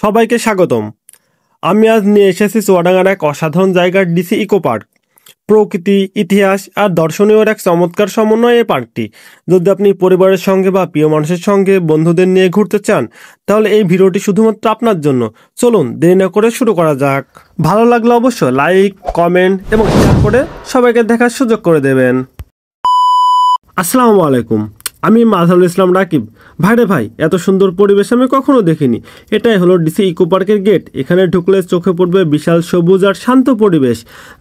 সবাইকে স্বাগতম। আমি আজ নিয়ে এসেছি চুয়াডাঙ্গার এক অসাধারণ জায়গার ডিসি ইকো পার্ক। প্রকৃতি, ইতিহাস আর দর্শনীয় এক চমৎকার সমন্বয় এই পার্কটি। যদি আপনি পরিবারের সঙ্গে বা প্রিয় মানুষের সঙ্গে বন্ধুদের নিয়ে ঘুরতে চান, তাহলে এই ভিডিওটি শুধুমাত্র আপনার জন্য। চলুন দেরি না করে শুরু করা যাক। ভালো লাগলে অবশ্যই লাইক, কমেন্ট এবং শেয়ার করে সবাইকে দেখার সুযোগ করে দেবেন। আসসালামু আলাইকুম, আমি মাঝারুল ইসলাম রাকিব। ভাই এত সুন্দর পরিবেশ আমি কখনো দেখিনি। এটাই হলো ডিসি ইকো পার্কের গেট। এখানে ঢুকলে চোখে পড়বে বিশাল সবুজ আর শান্ত পরিবেশ,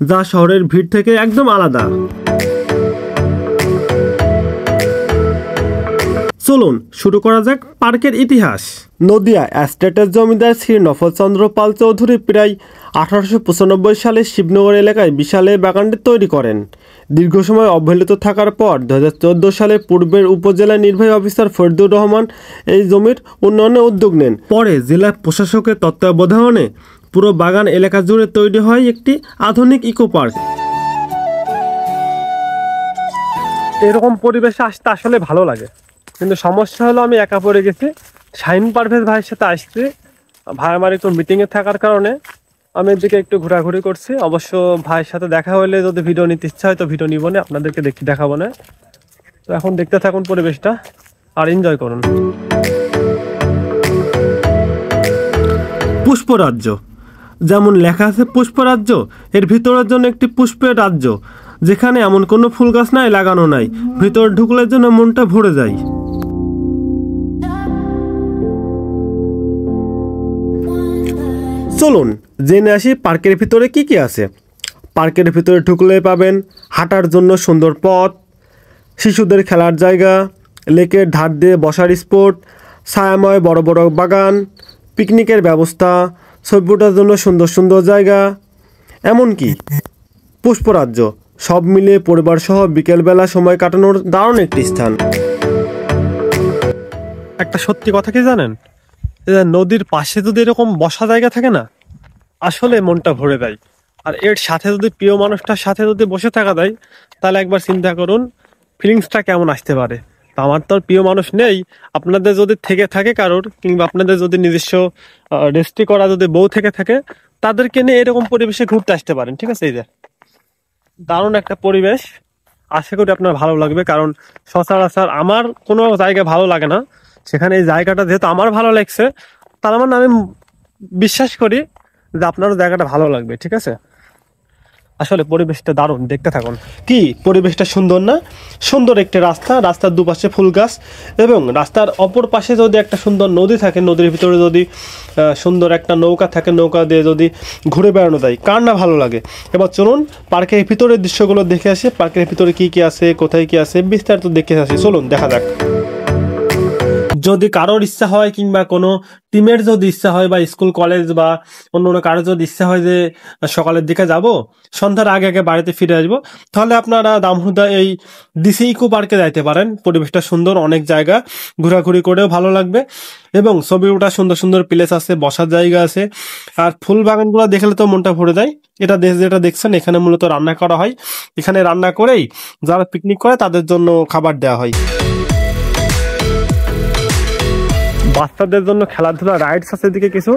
যা শহরের ভিড় থেকে একদম আলাদা। চলুন শুরু করা যাক পার্কের ইতিহাস। নদিয়া এস্টেটের জমিদার শ্রী নফলচন্দ্র পাল চৌধুরী প্রায় 1895 সালে শিবনগর এলাকায় বিশাল এই বাগানটি তৈরি করেন। দীর্ঘ সময় অবহেলিত থাকার পর 2014 সালে পূর্বের উপজেলা নির্বাহী অফিসার ফরিদুর রহমান এই জমির উন্নয়নে উদ্যোগ নেন। পরে জেলা প্রশাসকের তত্ত্বাবধানে পুরো বাগান এলাকা জুড়ে তৈরি হয় একটি আধুনিক ইকো পার্ক। এরকম পরিবেশে আসতে আসলে ভালো লাগে, কিন্তু সমস্যা হলো আমি একা পড়ে গেছি। শাহিন পারভেজ ভাইয়ের সাথে আসছি। ভাই আমার একটু মিটিংয়ে থাকার কারণে আমি এদিকে একটু ঘোরাঘুরি করছি। অবশ্য ভাইয়ের সাথে দেখা হলে যদি ভিডিও নিতে ইচ্ছা হয় তো ভিডিও নিব না, আপনাদেরকে দেখাবো না। তো এখন দেখতে থাকুন পরিবেশটা আর এনজয় করুন। পুষ্পরাজ্য, যেমন লেখা আছে পুষ্পরাজ্য, এর ভিতরের জন্য একটি পুষ্পের রাজ্য, যেখানে এমন কোনো ফুল গাছ নাই, লাগানো নাই। ভিতর ঢুকলে যেন মনটা ভরে যায়। চলুন জেনে আসি পার্কের ভিতরে কি কি আছে। পার্কের ভিতরে ঢুকলে পাবেন হাঁটার জন্য সুন্দর পথ, শিশুদের খেলার জায়গা, লেকের ধার দিয়ে বসার স্পট, ছায়াময় বড় বড় বাগান, পিকনিকের ব্যবস্থা, ছবি ওঠার জন্য সুন্দর সুন্দর জায়গা, এমনকি পুষ্পরাজ্য। সব মিলিয়ে পরিবার সহ বিকেলবেলা সময় কাটানোর দারুণ একটি স্থান। একটা সত্যি কথা কি জানেন, নদীর পাশে যদি এরকম বসা জায়গা থাকে না, আসলে মনটা ভরে দেয়। আর এর সাথে যদি প্রিয় মানুষটার সাথে যদি বসে থাকা যায়, তাহলে একবার চিন্তা করুন ফিলিংসটা কেমন আসতে পারে। তো আমার তো প্রিয় মানুষ নেই, আপনাদের যদি থেকে থাকে কারোর, কিংবা আপনাদের যদি নিজস্ব রেস্ট্রি করা যদি বউ থেকে থাকে, তাদেরকে নিয়ে এরকম পরিবেশে ঘুরতে আসতে পারেন। ঠিক আছে, এই যে দারুণ একটা পরিবেশ, আশা করি আপনার ভালো লাগবে। কারণ সচরাচর আমার কোনো জায়গা ভালো লাগে না, সেখানে এই জায়গাটা যেহেতু আমার ভালো লাগছে, তার মানে আমি বিশ্বাস করি যে আপনারও জায়গাটা ভালো লাগবে। ঠিক আছে, আসলে পরিবেশটা দারুণ, দেখতে থাকুন। কি পরিবেশটা সুন্দর না? সুন্দর একটি রাস্তা, রাস্তার দুপাশে ফুল গাছ, এবং রাস্তার অপর পাশে যদি একটা সুন্দর নদী থাকে, নদীর ভিতরে যদি সুন্দর একটা নৌকা থাকে, নৌকা দিয়ে যদি ঘুরে বেড়ানো যায়, কার না ভালো লাগে। এবার চলুন পার্কের ভিতরের দৃশ্যগুলো দেখে আসি। পার্কের ভিতরে কি কি আছে, কোথায় কি আছে, বিস্তারিত দেখে আসি। চলুন দেখা যাক। যদি কারোর ইচ্ছা হয়, কিংবা কোনো টিমের যদি ইচ্ছা হয়, বা স্কুল কলেজ বা অন্য কারোর যদি ইচ্ছা হয় যে সকালের দিকে যাব, সন্ধ্যার আগে আগে বাড়িতে ফিরে আসবো, তাহলে আপনারা দামহুদা এই ডিসি ইকো পার্কে যাইতে পারেন। পরিবেশটা সুন্দর, অনেক জায়গা ঘোরাঘুরি করেও ভালো লাগবে, এবং ছবি ওঠা সুন্দর সুন্দর প্লেস আছে, বসার জায়গা আছে। আর ফুল বাগানগুলো দেখলে তো মনটা ভরে যায়। যেটা দেখছেন, এখানে মূলত রান্না করা হয়। এখানে রান্না করেই যারা পিকনিক করে তাদের জন্য খাবার দেওয়া হয়। বাচ্চাদের জন্য খেলাধুলা রাইডস আছে, এদিকে কিছু,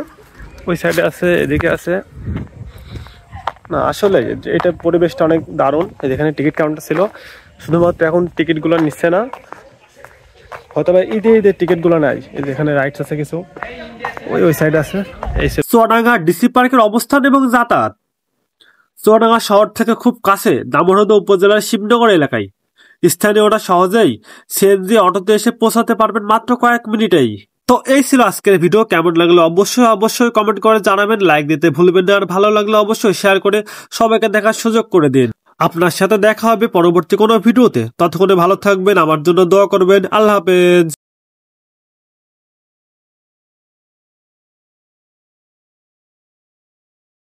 ওই সাইডে আছে, এদিকে আছে। না আসলে এটা পরিবেশটা অনেক দারুণ। যেখানে টিকিট কাউন্টার ছিল, শুধুমাত্র এখন টিকিটগুলো নিচ্ছে না, হয়তো বা ঈদের টিকিটগুলো নাই। যেখানে রাইডস আছে কিছু, ওই সাইডে আছে। এই চুয়াডাঙ্গা ডিসি পার্কের অবস্থান এবং যাতায়াত। চুয়াডাঙ্গা শহর থেকে খুব কাছে দামোহদা উপজেলার শিবনগর এলাকায়। স্থানীয়রা সহজেই সিএনজি অটোতে এসে পৌঁছাতে পারবেন মাত্র কয়েক মিনিটেই। তো এই ছিল আজকের ভিডিও। কেমন লাগলো অবশ্যই কমেন্ট করে জানাবেন, লাইক দিতে ভুলবেন না, আর ভালো লাগলে অবশ্যই শেয়ার করে সবাইকে দেখার সুযোগ করে দিন। আপনার সাথে দেখা হবে পরবর্তী কোনো ভিডিওতে। ততক্ষণে ভালো থাকবেন, আমার জন্য দোয়া করবেন। আল্লাহ হাফেজ।